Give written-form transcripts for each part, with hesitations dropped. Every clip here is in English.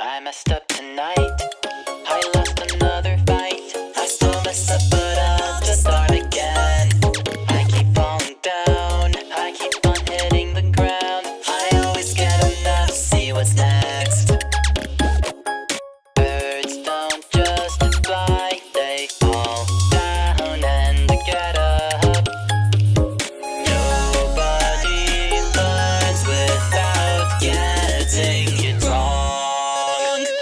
I messed up tonight. I lost another fight. I still mess up, but I'll just start again. I keep falling down. I keep on hitting the ground. I always get enough. See what's next. Birds don't just fly. They fall down and get up. Nobody learns without getting it wrong.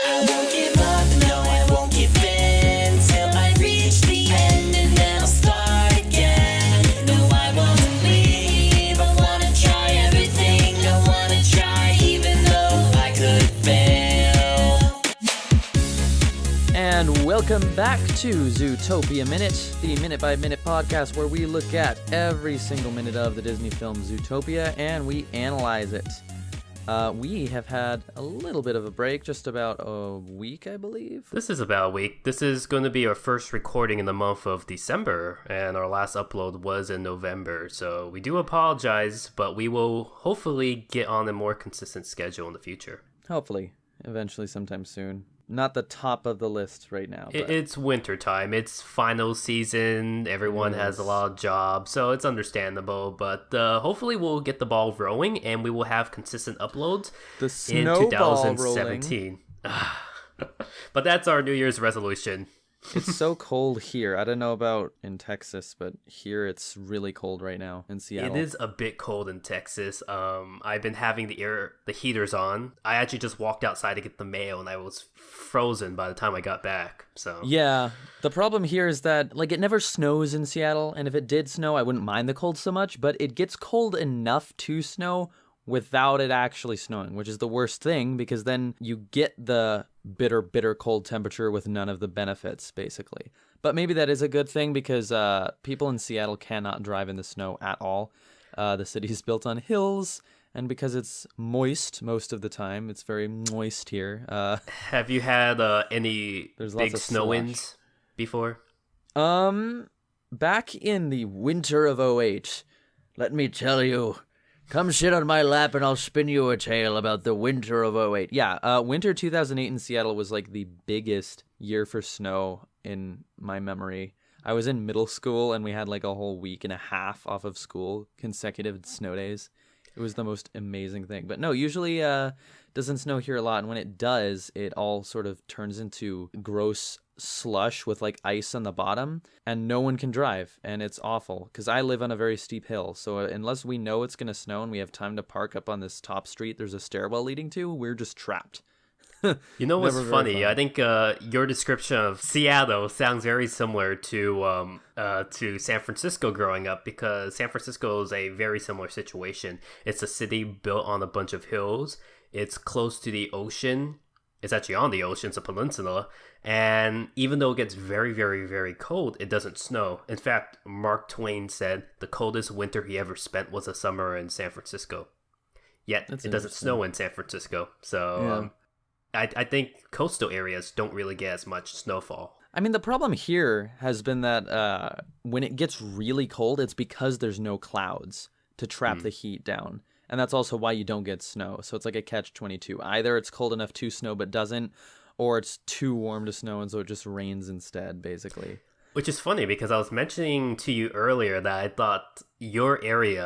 I won't give up, no, I won't give in till I reach the end and then I'll start again. No, I won't leave. I wanna try everything. I wanna try even though I could fail. And welcome back to Zootopia Minute, the minute-by-minute podcast where we look at every single minute of the Disney film Zootopia and we analyze it. We have had a little bit of a break, just about a week, I believe. This is about a week. This is going to be our first recording in the month of December, and our last upload was in November. So we do apologize, but we will hopefully get on a more consistent schedule in the future. Hopefully, eventually sometime soon. Not the top of the list right now. But It's winter time. It's final season. Everyone has a lot of jobs, so it's understandable. But hopefully we'll get the ball rolling, and we will have consistent uploads the in snowball 2017. But that's our New Year's resolution. It's so cold here. I don't know about in Texas, but here it's really cold right now in Seattle. It is a bit cold in Texas. I've been having the heaters on. I actually just walked outside to get the mail, and I was frozen by the time I got back. So Yeah, the problem here is that it never snows in Seattle, and if it did snow, I wouldn't mind the cold so much, but it gets cold enough to snow without it actually snowing, which is the worst thing because then you get the bitter cold temperature with none of the benefits, basically. But maybe that is a good thing because people in Seattle cannot drive in the snow at all. The city is built on hills, and because it's moist most of the time, it's very moist here. have you had any There's lots big of snow slush. winds before? Back in the winter of '08, let me tell you, come sit on my lap and I'll spin you a tale about the winter of '08. Yeah, winter 2008 in Seattle was the biggest year for snow in my memory. I was in middle school and we had a whole week and a half off of school, consecutive snow days. It was the most amazing thing. But no, usually doesn't snow here a lot. And when it does, it all sort of turns into gross slush with ice on the bottom and no one can drive. And it's awful because I live on a very steep hill. So unless we know it's going to snow and we have time to park up on this top street there's a stairwell leading to, we're just trapped. You know what's Never very funny? fun. I think your description of Seattle sounds very similar to San Francisco growing up because San Francisco is a very similar situation. It's a city built on a bunch of hills. It's close to the ocean. It's actually on the ocean. It's a peninsula. And even though it gets very, very, very cold, it doesn't snow. In fact, Mark Twain said the coldest winter he ever spent was a summer in San Francisco. Yet That's it doesn't interesting. snow in San Francisco. So I think coastal areas don't really get as much snowfall. I mean, the problem here has been that when it gets really cold, it's because there's no clouds to trap the heat down. And that's also why you don't get snow. So it's like a catch-22. Either it's cold enough to snow but doesn't, or it's too warm to snow and so it just rains instead, basically. Which is funny because I was mentioning to you earlier that I thought your area,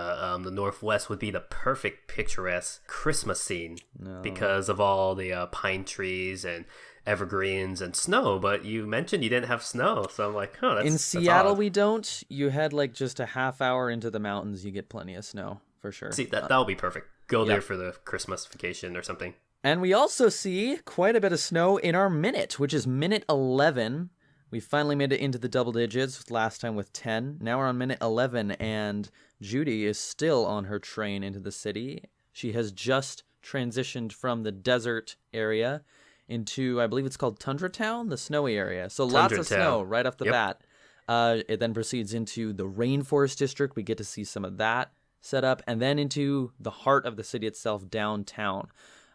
the Northwest, would be the perfect picturesque Christmas scene because of all the pine trees and evergreens and snow. But you mentioned you didn't have snow, so I'm like, huh, that's In that's Seattle, odd. we don't. You head just a half hour into the mountains, you get plenty of snow, for sure. See, that'll be perfect. Go yeah. there for the Christmas vacation or something. And we also see quite a bit of snow in our minute, which is minute 11. We finally made it into the double digits last time with 10. Now we're on minute 11, and Judy is still on her train into the city. She has just transitioned from the desert area into, I believe it's called Tundra Town, the snowy area. So lots Tundra of Town. snow right off the Yep. bat. It then proceeds into the Rainforest District. We get to see some of that set up, and then into the heart of the city itself, downtown.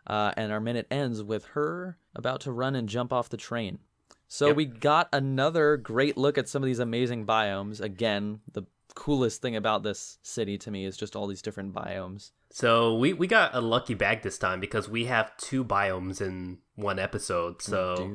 And our minute ends with her about to run and jump off the train. So Yep. we got another great look at some of these amazing biomes. Again, the coolest thing about this city to me is just all these different biomes. So we got a lucky bag this time because we have 2 biomes in one episode. So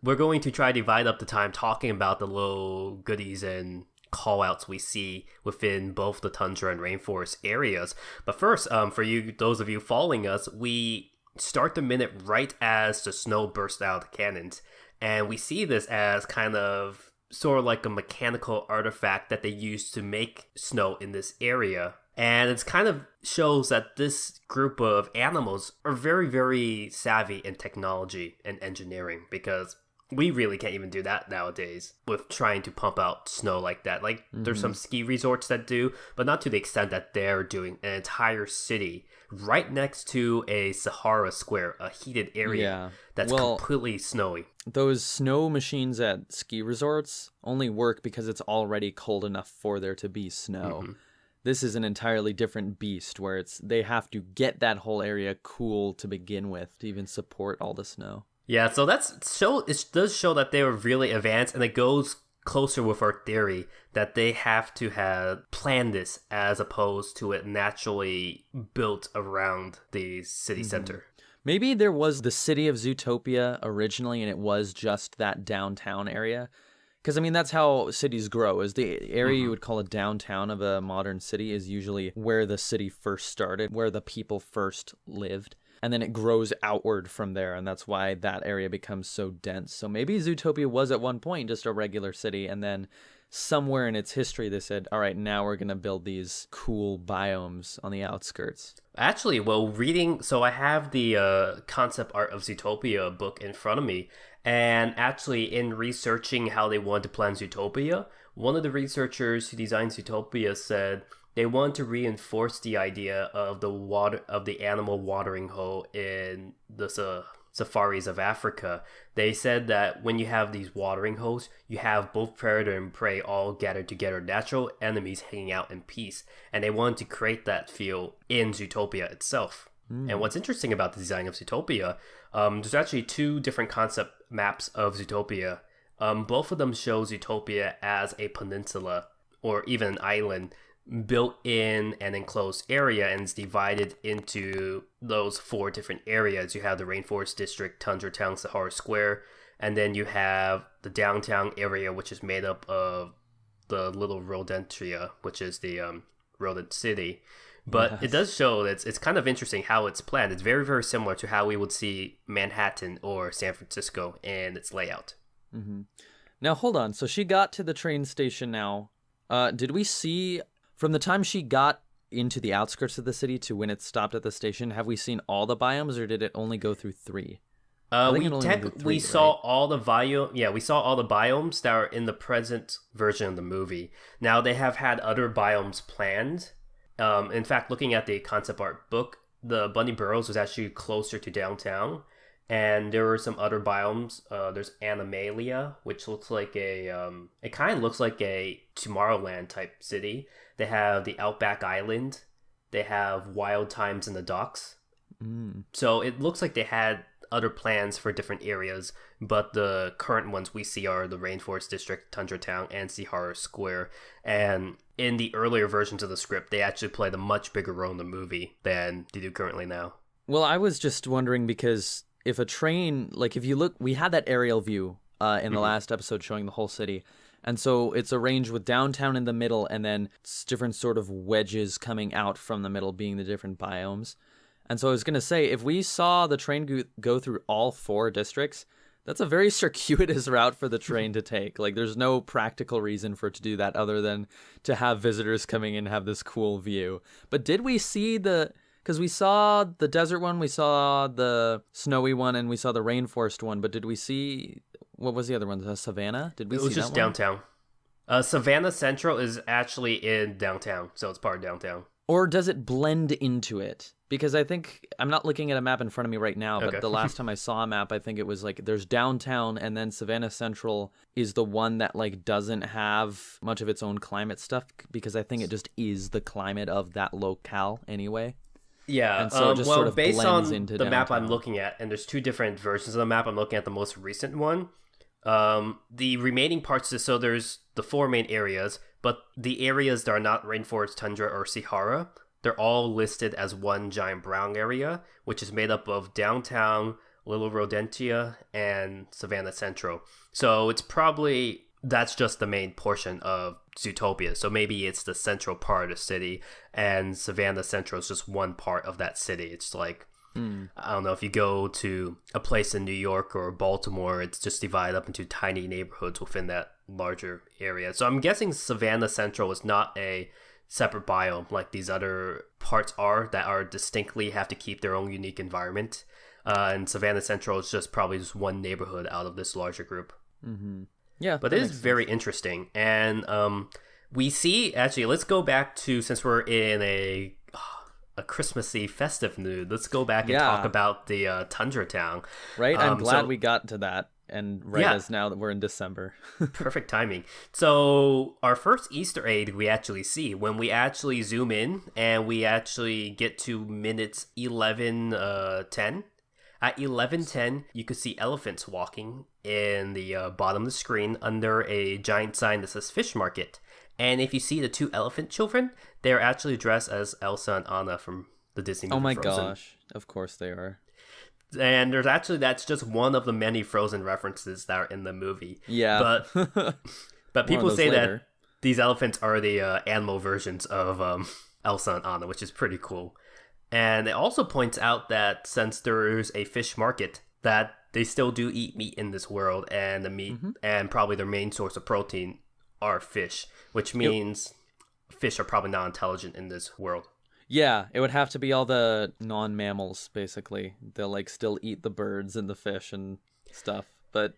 we're going to try to divide up the time talking about the little goodies and call-outs we see within both the tundra and rainforest areas. But first, for you, those of you following us, we start the minute right as the snow bursts out of the cannons. And we see this as kind of sort of like a mechanical artifact that they use to make snow in this area. And it's kind of shows that this group of animals are very, very savvy in technology and engineering, because we really can't even do that nowadays with trying to pump out snow like that. Like, there's some ski resorts that do, but not to the extent that they're doing an entire city right next to a Sahara square, a heated area that's completely snowy. Those snow machines at ski resorts only work because it's already cold enough for there to be snow. This is an entirely different beast where they have to get that whole area cool to begin with to even support all the snow. Yeah, so it does show that they were really advanced, and it goes closer with our theory that they have to have planned this as opposed to it naturally built around the city center. Maybe there was the city of Zootopia originally, and it was just that downtown area. Because, I mean, that's how cities grow, is the area you would call a downtown of a modern city is usually where the city first started, where the people first lived. And then it grows outward from there, and that's why that area becomes so dense. So maybe Zootopia was at one point just a regular city, and then somewhere in its history they said, all right, now we're going to build these cool biomes on the outskirts. Actually, so I have the concept art of Zootopia book in front of me, and actually in researching how they wanted to plan Zootopia, one of the researchers who designed Zootopia said they want to reinforce the idea of the animal watering hole in the safaris of Africa. They said that when you have these watering holes, you have both predator and prey all gathered together, natural enemies hanging out in peace. And they wanted to create that feel in Zootopia itself. And what's interesting about the design of Zootopia, there's actually 2 different concept maps of Zootopia. Both of them show Zootopia as a peninsula or even an island built in an enclosed area, and it's divided into those 4 different areas. You have the Rainforest District, Tundra Town, Sahara Square, and then you have the downtown area, which is made up of the little Rodentria, which is the rodent city. But it does show that it's kind of interesting how it's planned. It's very, very similar to how we would see Manhattan or San Francisco in its layout. Now, hold on. So she got to the train station now. Did we see, from the time she got into the outskirts of the city to when it stopped at the station, have we seen all the biomes, or did it only go through 3? We saw all the we saw all the biomes that are in the present version of the movie. Now, they have had other biomes planned. In fact, looking at the concept art book, the Bunny Burrows was actually closer to downtown, and there were some other biomes. There's Animalia, which looks like it kind of looks like a Tomorrowland type city. They have the Outback Island. They have Wild Times in the Docks. So it looks like they had other plans for different areas, but the current ones we see are the Rainforest District, Tundra Town, and Sahara Square. And in the earlier versions of the script, they actually played a much bigger role in the movie than they do currently now. Well, I was just wondering, because if a train, like if you look, we had that aerial view in the last episode showing the whole city. And so it's arranged with downtown in the middle, and then different sort of wedges coming out from the middle being the different biomes. And so I was going to say, if we saw the train go through all 4 districts, that's a very circuitous route for the train to take. Like, there's no practical reason for it to do that other than to have visitors coming in and have this cool view. But did we see because we saw the desert one, we saw the snowy one, and we saw the rainforest one, but did we see, what was the other one? Savannah? Did we see that one? It was just downtown. Savannah Central is actually in downtown, so it's part of downtown. Or does it blend into it? Because I think, I'm not looking at a map in front of me right now, but the last time I saw a map, I think it was like there's downtown, and then Savannah Central is the one that like doesn't have much of its own climate stuff, because I think it just is the climate of that locale anyway. Yeah, and so it just sort of based on the downtown. map I'm looking at, and there's 2 different versions of the map. I'm looking at the most recent one. The remaining parts, so there's the 4 main areas. but the areas that are not rainforest, tundra, or Sahara, they're all listed as one giant brown area, which is made up of downtown, Little Rodentia, and Savannah Central. So it's probably, that's just the main portion of Zootopia. So maybe it's the central part of the city, and Savannah Central is just one part of that city. It's like, I don't know, if you go to a place in New York or Baltimore, it's just divided up into tiny neighborhoods within that larger area. So I'm guessing Savannah Central is not a separate biome like these other parts are that are distinctly have to keep their own unique environment. And Savannah Central is just probably just one neighborhood out of this larger group. Mm-hmm. Yeah, but it is very interesting. And we see, actually, let's go back to, since we're in a Christmassy festive mood, let's go back and talk about the Tundra Town. Right, I'm glad we got to that. And as now that we're in December. Perfect timing. So our first Easter egg we actually see when we actually zoom in and we actually get to minutes 11:10. At 11:10, you could see elephants walking in the bottom of the screen under a giant sign that says Fish Market. And if you see the two elephant children, they're actually dressed as Elsa and Anna from the Disney movie Frozen. Oh my gosh, of course they are. And that's just one of the many Frozen references that are in the movie. Yeah. But people say that these elephants are the animal versions of Elsa and Anna, which is pretty cool. And it also points out that since there's a fish market, that they still do eat meat in this world, and the meat and probably their main source of protein are fish, which means fish are probably not intelligent in this world. Yeah, it would have to be all the non-mammals, basically. They'll like still eat the birds and the fish and stuff. But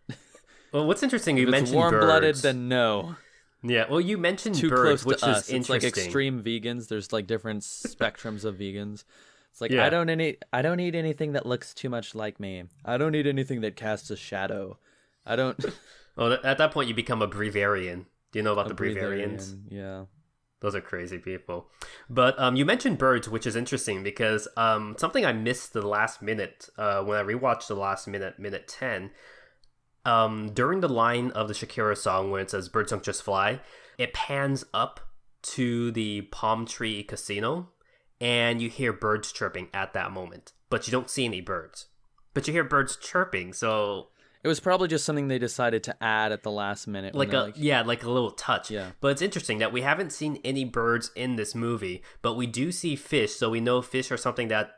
well, what's interesting, you if mentioned it's warm-blooded, birds. then no. Yeah, well, you mentioned Too birds, close which to us. is interesting. It's like extreme vegans. There's like different spectrums of vegans. It's like Yeah. I don't eat anything that looks too much like me. I don't eat anything that casts a shadow. I don't. Well, at that point, you become a breviarian. Do you know about the breviarians? Yeah. Those are crazy people. But you mentioned birds, which is interesting because something I missed the last minute when I rewatched the last minute 10. During the line of the Shakira song where it says "Birds don't just fly," it pans up to the palm tree casino, and you hear birds chirping at that moment, but you don't see any birds. But you hear birds chirping, so It was probably just something they decided to add at the last minute. like a little touch. Yeah. But it's interesting that we haven't seen any birds in this movie, but we do see fish, so we know fish are something that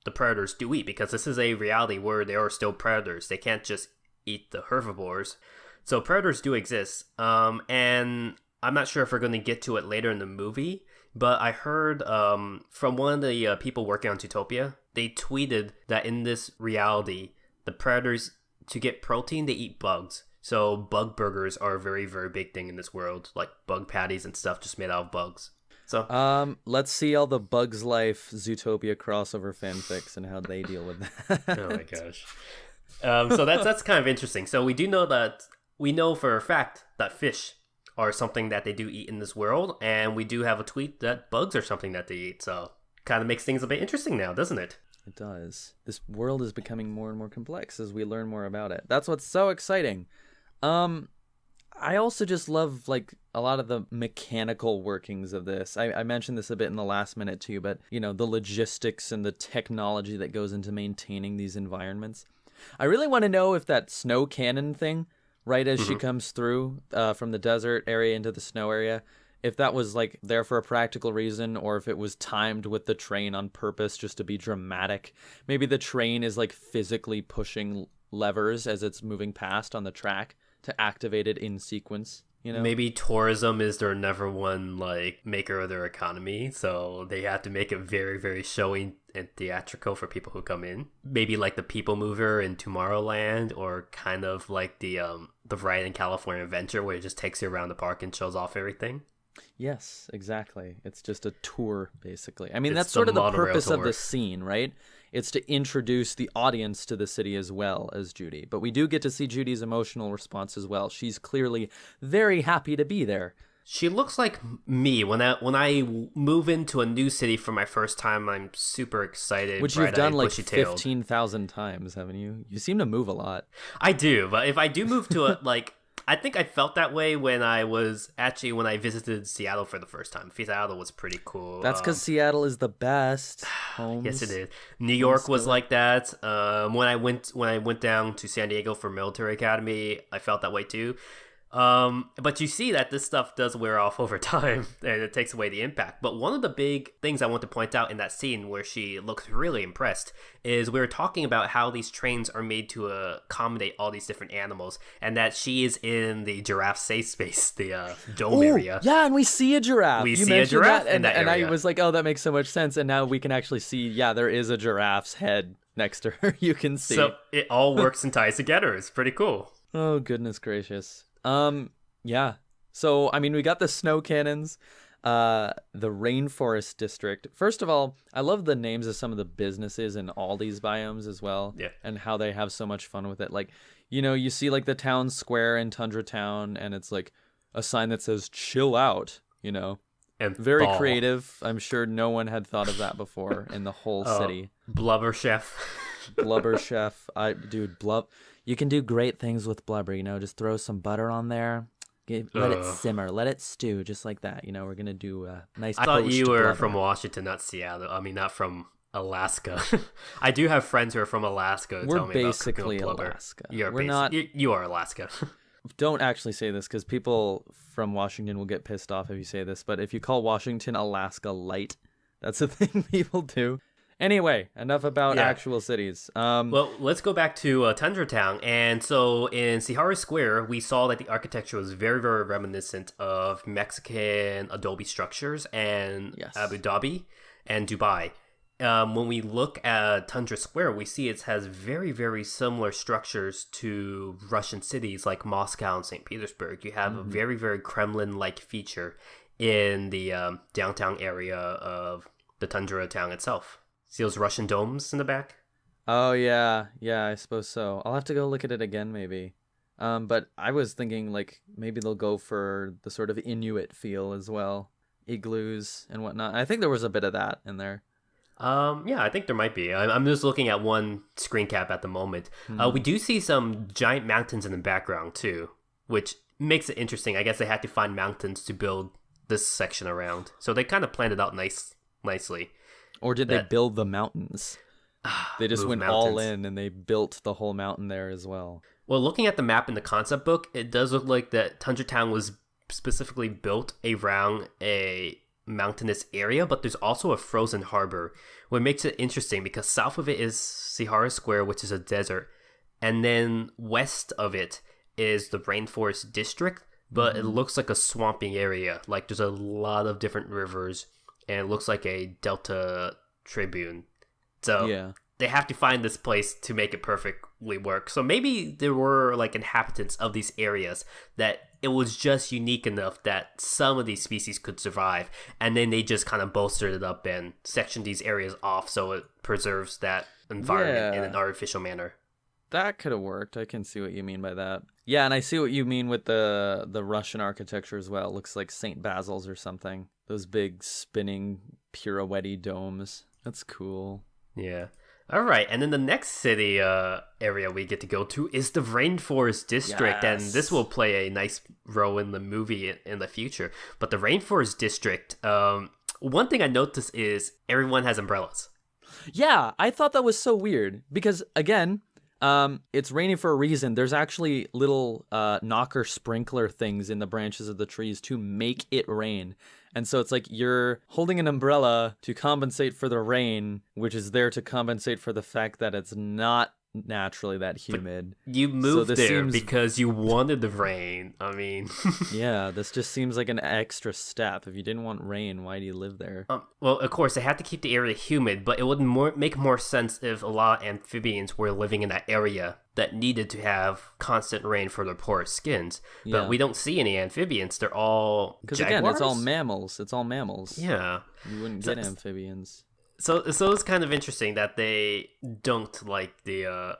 the predators do eat, because this is a reality where there are still predators. They can't just eat the herbivores. So predators do exist. And I'm not sure if we're going to get to it later in the movie, but I heard from one of the people working on Zootopia, they tweeted that in this reality, the predators, to get protein, they eat bugs. So bug burgers are a very, very big thing in this world, like bug patties and stuff just made out of bugs. So let's see all the Bugs Life Zootopia crossover fanfics and how they deal with that. oh my gosh. So that's kind of interesting. So we know for a fact that fish are something that they do eat in this world, and we do have a tweet that bugs are something that they eat. So kind of makes things a bit interesting now, doesn't it? It does. This world is becoming more and more complex as we learn more about it. That's what's so exciting. I also just love like a lot of the mechanical workings of this. I mentioned this a bit in the last minute too, but you know, the logistics and the technology that goes into maintaining these environments. I really want to know if that snow cannon thing, right as she comes through from the desert area into the snow area, if that was like there for a practical reason, or if it was timed with the train on purpose just to be dramatic. Maybe the train is like physically pushing levers as it's moving past on the track to activate it in sequence, you know? Maybe tourism is their number one like maker of their economy, so they have to make it very, very showy and theatrical for people who come in. Maybe like the People Mover in Tomorrowland, or kind of like the ride in California Adventure where it just takes you around the park and shows off everything. Yes, exactly. It's just a tour, basically. I mean, It's that's sort of the monorail purpose of tour. the scene, right? It's to introduce the audience to the city as well as Judy. But we do get to see Judy's emotional response as well. She's clearly very happy to be there. She looks like me when I move into a new city for my first time. I'm super excited, Which you've done like bushy-tailed. 15,000 times, haven't you? You seem to move a lot. I do, but if I do move to a like I think I felt that way when I visited Seattle for the first time. Seattle was pretty cool. That's because Seattle is the best. Holmes. Yes, it is. New York was like that. When I went down to San Diego for military academy, I felt that way too. But you see that this stuff does wear off over time, and it takes away the impact. But one of the big things I want to point out in that scene where she looks really impressed is we were talking about how these trains are made to accommodate all these different animals, and that she is in the giraffe safe space, the dome area. Yeah, and we see a giraffe. You see a giraffe in that and area. I was like, oh, that makes so much sense. And now we can actually see, yeah, there is a giraffe's head next to her. You can see. So it all works and ties together. It's pretty cool. Oh, goodness gracious. Yeah. So, I mean, we got the snow cannons, the rainforest district. First of all, I love the names of some of the businesses in all these biomes as well. Yeah. And how they have so much fun with it. Like, you know, you see like the town square in Tundra Town, and it's like a sign that says chill out, you know. And very ball. creative. I'm sure no one had thought of that before in the whole city. Blubber chef. Blubber chef. You can do great things with blubber, you know, just throw some butter on there. Let it simmer, let it stew, just like that. You know, we're gonna do a nice. I thought you were blubber. from Washington, not Seattle. I mean, not from Alaska. I do have friends who are from Alaska. Who We're tell me basically about blubber. Alaska. We're not. You are Alaska. Don't actually say this because people from Washington will get pissed off if you say this. But if you call Washington Alaska light, that's a thing people do. Anyway, enough about actual cities. Well, let's go back to Tundra Town. And so in Sihara Square, we saw that the architecture was very, very reminiscent of Mexican adobe structures and Abu Dhabi and Dubai. When we look at Tundra Square, we see it has very, very similar structures to Russian cities like Moscow and St. Petersburg. You have a very, very Kremlin-like feature in the downtown area of the Tundra town itself. See those Russian domes in the back? Oh, yeah. Yeah, I suppose so. I'll have to go look at it again, maybe. But I was thinking, like, maybe they'll go for the sort of Inuit feel as well. Igloos and whatnot. I think there was a bit of that in there. Yeah, I think there might be. I'm just looking at one screen cap at the moment. We do see some giant mountains in the background, too, which makes it interesting. I guess they had to find mountains to build this section around. So they kind of planned it out nicely. Or did they build the mountains? They just went mountains. all in and they built the whole mountain there as well. Well, looking at the map in the concept book, it does look like that Tundra Town was specifically built around a mountainous area, but there's also a frozen harbor, what makes it interesting because south of it is Sihara Square, which is a desert, and then west of it is the rainforest district, but it looks like a swamping area. Like there's a lot of different rivers, and it looks like a delta tribune. So they have to find this place to make it perfectly work. So maybe there were like inhabitants of these areas that it was just unique enough that some of these species could survive, and then they just kind of bolstered it up and sectioned these areas off so it preserves that environment in an artificial manner. That could have worked. I can see what you mean by that. Yeah, and I see what you mean with the Russian architecture as well. It looks like St. Basil's or something. Those big spinning pirouette domes. That's cool. Yeah. All right, and then the next city area we get to go to is the Rainforest District, and this will play a nice role in the movie in the future. But the Rainforest District, one thing I noticed is everyone has umbrellas. Yeah, I thought that was so weird because, again, it's raining for a reason. There's actually little knocker sprinkler things in the branches of the trees to make it rain. And so it's like you're holding an umbrella to compensate for the rain, which is there to compensate for the fact that it's not naturally that humid. But you moved there because you wanted the rain. I mean... Yeah, this just seems like an extra step. If you didn't want rain, why do you live there? Well, of course, they had to keep the area humid, but it would make more sense if a lot of amphibians were living in that area that needed to have constant rain for their porous skins. But we don't see any amphibians. They're all because jaguars? Again, it's all mammals. It's all mammals. Yeah. You wouldn't get amphibians. So it's kind of interesting that they don't like that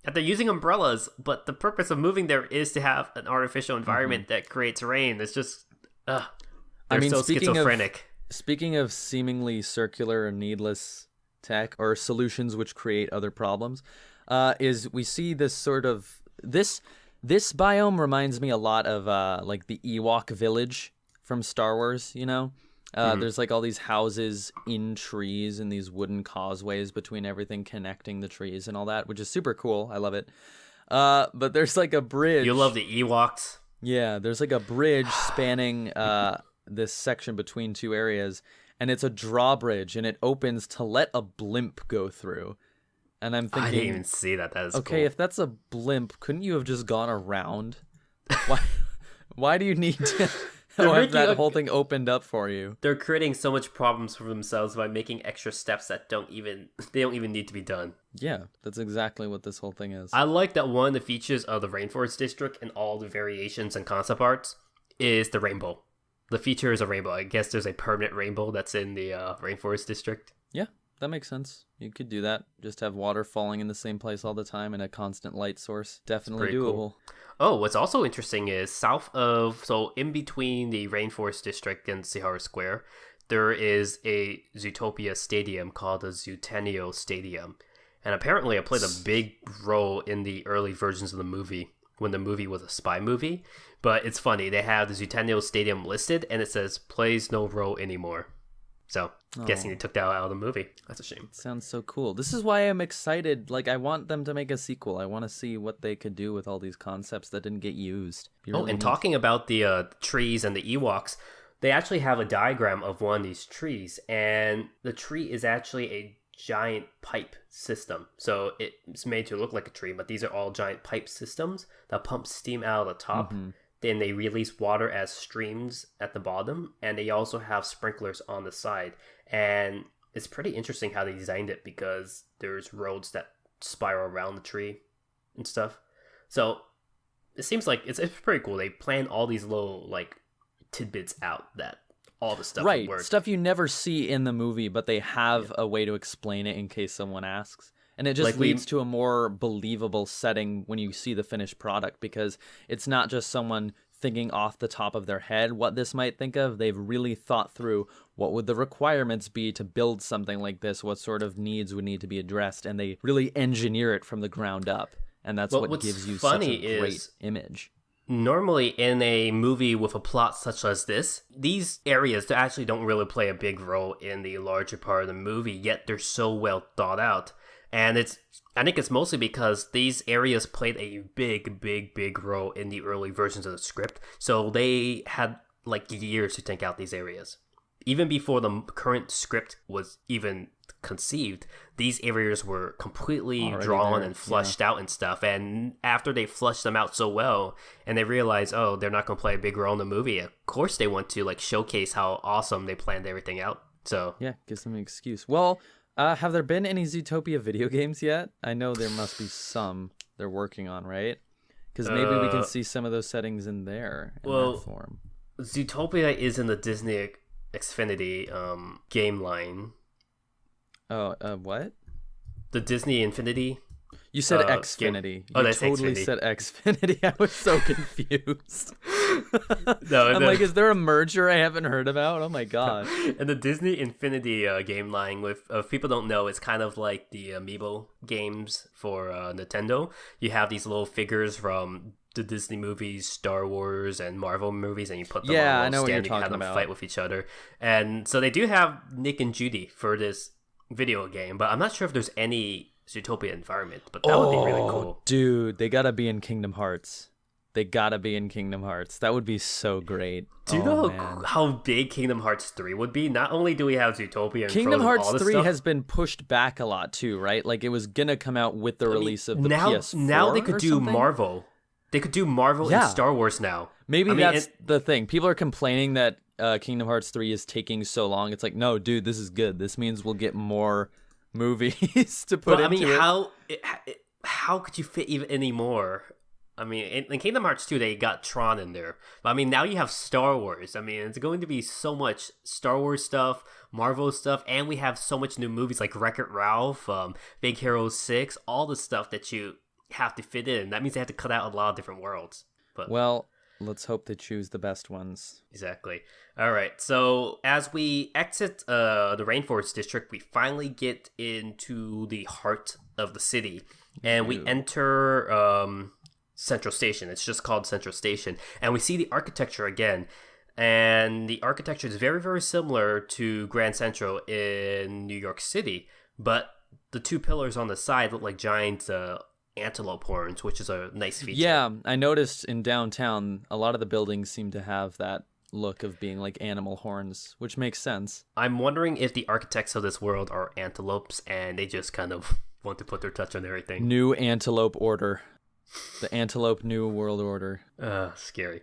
they're using umbrellas, but the purpose of moving there is to have an artificial environment that creates rain. It's just, they're so schizophrenic. Speaking of seemingly circular and needless tech or solutions which create other problems, is we see this This biome reminds me a lot of like the Ewok village from Star Wars, you know? There's like all these houses in trees and these wooden causeways between everything connecting the trees and all that, which is super cool. I love it. But there's like a bridge. You love the Ewoks? Yeah, there's like a bridge spanning this section between two areas, and it's a drawbridge, and it opens to let a blimp go through. And I'm thinking, I didn't even see that. That is okay, cool. if that's a blimp, couldn't you have just gone around? Why do you need to have that whole thing opened up for you? They're creating so much problems for themselves by making extra steps that don't even need to be done. Yeah, that's exactly what this whole thing is. I like that one of the features of the Rainforest District and all the variations and concept arts is the rainbow. The feature is a rainbow. I guess there's a permanent rainbow that's in the Rainforest District. Yeah, that makes sense. You could do that. Just have water falling in the same place all the time and a constant light source. Definitely doable. Cool. Oh, what's also interesting is so in between the Rainforest District and Sahara Square, there is a Zootopia stadium called the Zootenio Stadium. And apparently it played a big role in the early versions of the movie, when the movie was a spy movie. But it's funny, they have the Zootenio Stadium listed, and it says, plays no role anymore. So, guessing they took that out of the movie. That's a shame. Sounds so cool. This is why I'm excited. Like, I want them to make a sequel. I want to see what they could do with all these concepts that didn't get used. Talking about the trees and the Ewoks, they actually have a diagram of one of these trees, and the tree is actually a giant pipe system. So it's made to look like a tree, but these are all giant pipe systems that pump steam out of the top. Mm-hmm. Then they release water as streams at the bottom, and they also have sprinklers on the side. And it's pretty interesting how they designed it, because there's roads that spiral around the tree and stuff. So it seems like it's pretty cool. They plan all these little like tidbits out that all the stuff right, work. Stuff you never see in the movie, but they have a way to explain it in case someone asks. And it just leads to a more believable setting when you see the finished product, because it's not just someone thinking off the top of their head what this might think of. They've really thought through what would the requirements be to build something like this, what sort of needs would need to be addressed, and they really engineer it from the ground up. And that's what gives you such a great image. Normally, in a movie with a plot such as this, these areas actually don't really play a big role in the larger part of the movie, yet they're so well thought out. And I think it's mostly because these areas played a big role in the early versions of the script. So they had like years to think out these areas. Even before the current script was even conceived, these areas were completely already drawn and flushed out and stuff. And after they flushed them out so well, and they realized, oh, they're not going to play a big role in the movie, of course they want to like showcase how awesome they planned everything out. So yeah, gives them an excuse. Well, have there been any Zootopia video games yet? I know there must be some they're working on, right? Because maybe we can see some of those settings in there in that form. Zootopia is in the Disney Xfinity game line. Oh, what? The Disney Infinity. You said Xfinity. Oh, you that's totally Xfinity. said Xfinity. I was so confused. No, I'm like, is there a merger I haven't heard about? Oh my god. And the Disney Infinity game line, with if people don't know, it's kind of like the Amiibo games for Nintendo. You have these little figures from the Disney movies, Star Wars, and Marvel movies, and you put them on a little stand. You can have them fight with each other. And so they do have Nick and Judy for this video game, but I'm not sure if there's any Zootopia environment, but that would be really cool. Dude, they gotta be in Kingdom Hearts. That would be so great. Do you know how big Kingdom Hearts 3 would be? Not only do we have Zootopia and Kingdom Frozen, Hearts 3 has been pushed back a lot too, right? Like it was gonna come out with the release of the PS4. Now they could do something? Marvel. They could do Marvel and Star Wars now. Maybe that's the thing. People are complaining that Kingdom Hearts 3 is taking so long. It's like, no, dude, this is good. This means we'll get more movies to put into it. How could you fit even any more? I mean, in Kingdom Hearts 2, they got Tron in there. But I mean, now you have Star Wars. I mean, it's going to be so much Star Wars stuff, Marvel stuff, and we have so much new movies like Wreck-It Ralph, Big Hero 6, all the stuff that you have to fit in. That means they have to cut out a lot of different worlds. But well, let's hope they choose the best ones. Exactly. All right. So as we exit the Rainforest District, we finally get into the heart of the city, and we enter Central Station. It's just called Central Station. And we see the architecture again. And the architecture is very, very similar to Grand Central in New York City. But the two pillars on the side look like giant antelope horns, which is a nice feature. Yeah, I noticed in downtown, a lot of the buildings seem to have that look of being like animal horns, which makes sense. I'm wondering if the architects of this world are antelopes and they just kind of want to put their touch on everything. New Antelope Order. The Antelope New World Order. Scary.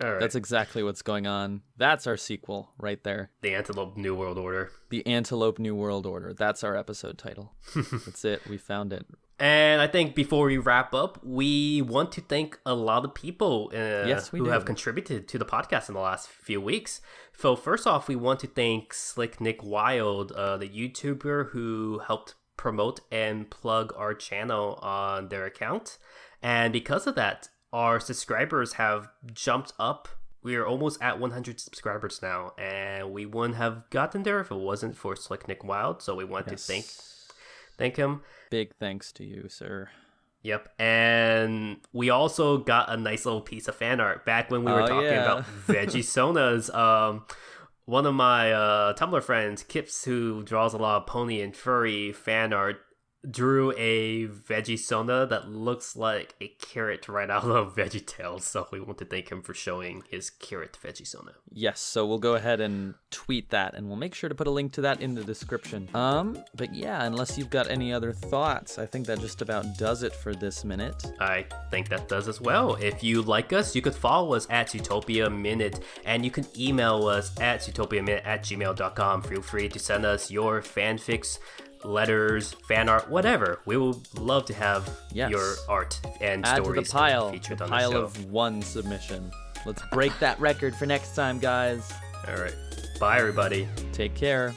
All right. That's exactly what's going on. That's our sequel right there. The Antelope New World Order. The Antelope New World Order. That's our episode title. That's it. We found it. And I think before we wrap up, we want to thank a lot of people who have contributed to the podcast in the last few weeks. So first off, we want to thank Slick Nick Wild, the YouTuber who helped promote and plug our channel on their account. And because of that, our subscribers have jumped up. We are almost at 100 subscribers now, and we wouldn't have gotten there if it wasn't for Slick Nick Wild. So we want to thank him. Big thanks to you, sir. Yep, and we also got a nice little piece of fan art back when we were talking about Veggie-sonas. One of my Tumblr friends, Kips, who draws a lot of pony and furry fan art, drew a Veggie-sona that looks like a carrot right out of VeggieTales, so we want to thank him for showing his carrot Veggie-sona. Yes, so we'll go ahead and tweet that, and we'll make sure to put a link to that in the description. But yeah, unless you've got any other thoughts, I think that just about does it for this minute. I think that does as well. If you like us, you could follow us at Zootopia Minute, and you can email us at zootopiaminute@gmail.com. Feel free to send us your fanfics, letters, fan art, whatever. We will love to have your art and Add stories to the pile, featured the on pile the show. of one submission. Let's break that record for next time, guys. All right. Bye, everybody. Take care.